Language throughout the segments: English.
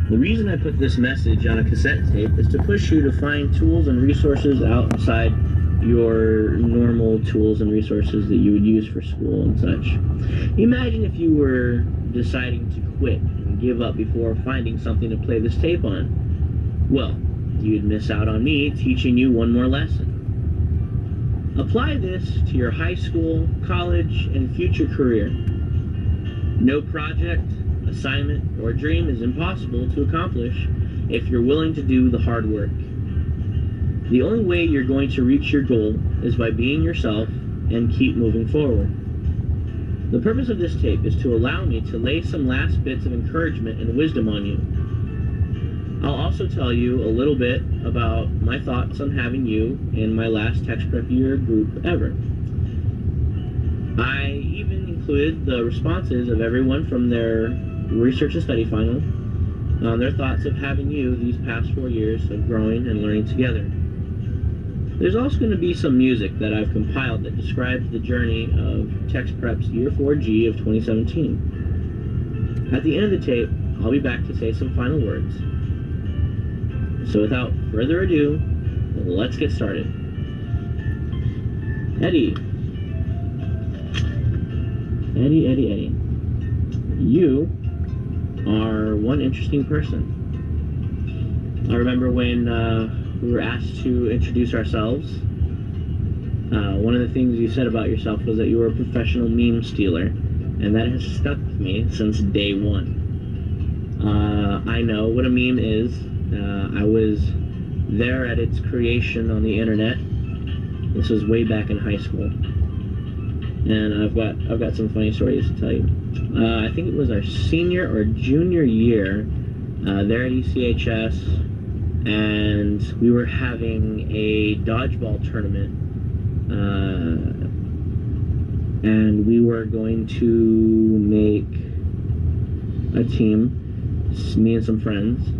The reason I put this message on a cassette tape is to push you to find tools and resources outside your normal tools and resources that you would use for school and such. Imagine if you were deciding to quit and give up before finding something to play this tape on. Well, you'd miss out on me teaching you one more lesson. Apply this to your high school, college, and future career. No project, assignment, or dream is impossible to accomplish if you're willing to do the hard work. The only way you're going to reach your goal is by being yourself and keep moving forward. The purpose of this tape is to allow me to lay some last bits of encouragement and wisdom on you. I'll also tell you a little bit about my thoughts on having you in my last TexPrep year group ever. I even included the responses of everyone from their research and study final on their thoughts of having you these past 4 years of growing and learning together. There's also going to be some music that I've compiled that describes the journey of TexPrep's Year 4G of 2017. At the end of the tape, I'll be back to say some final words. So without further ado, let's get started. Eddie. You are one interesting person. I remember when we were asked to introduce ourselves. One of the things you said about yourself was that you were a professional meme stealer, and that has stuck with me since day one. I know what a meme is. I was there at its creation on the internet. This was way back in high school, and I've got some funny stories to tell you. I think it was our senior or junior year there at ECHS, and we were having a dodgeball tournament, and we were going to make a team, me and some friends.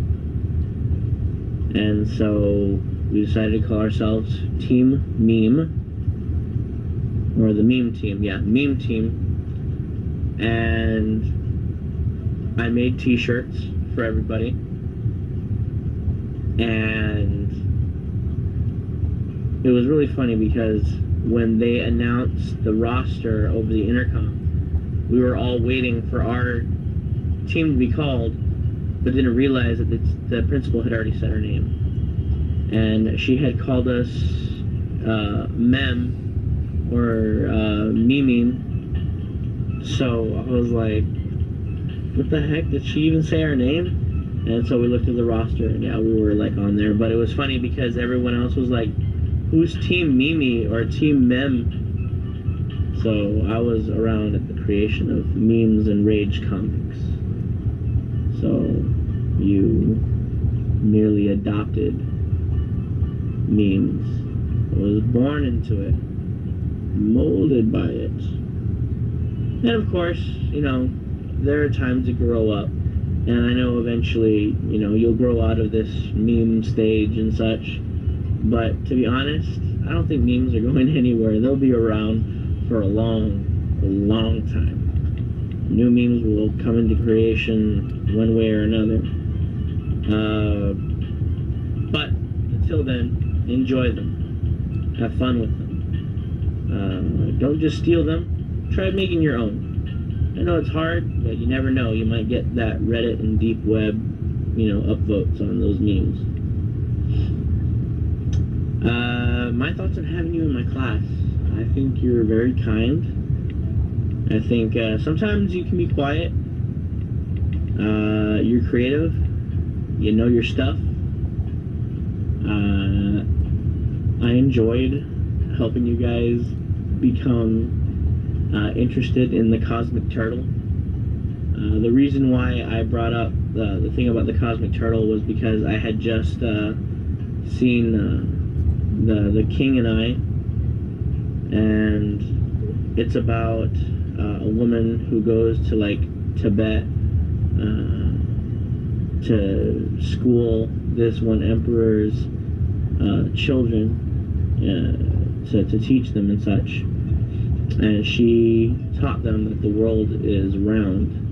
And so we decided to call ourselves Team Meme, or the Meme Team, yeah, Meme Team. And I made t-shirts for everybody. And it was really funny because when they announced the roster over the intercom, we were all waiting for our team to be called, but didn't realize that the principal had already said her name. And she had called us Mem, or Meme. So I was like, what the heck? Did she even say our name? And so we looked at the roster, and yeah, we were like on there. But it was funny because everyone else was like, who's Team Mimi or Team Mem? So I was around at the creation of Memes and Rage comics. So you merely adopted memes. I was born into it, molded by it. And of course, you know, there are times to grow up, and I know eventually, you know, you'll grow out of this meme stage and such, but to be honest, I don't think memes are going anywhere. They'll be around for a long time. New memes will come into creation one way or another. But until then, enjoy them. Have fun with them. Don't just steal them. Try making your own. I know it's hard, but you never know. You might get that Reddit and deep web, you know, upvotes on those memes. My thoughts on having you in my class. I think you're very kind. I think sometimes you can be quiet. You're creative. You know your stuff. I enjoyed helping you guys become interested in the Cosmic Turtle. The reason why I brought up the thing about the Cosmic Turtle was because I had just seen the King and I, and it's about a woman who goes to like Tibet to school this one emperor's children, to teach them and such. And she taught them that the world is round.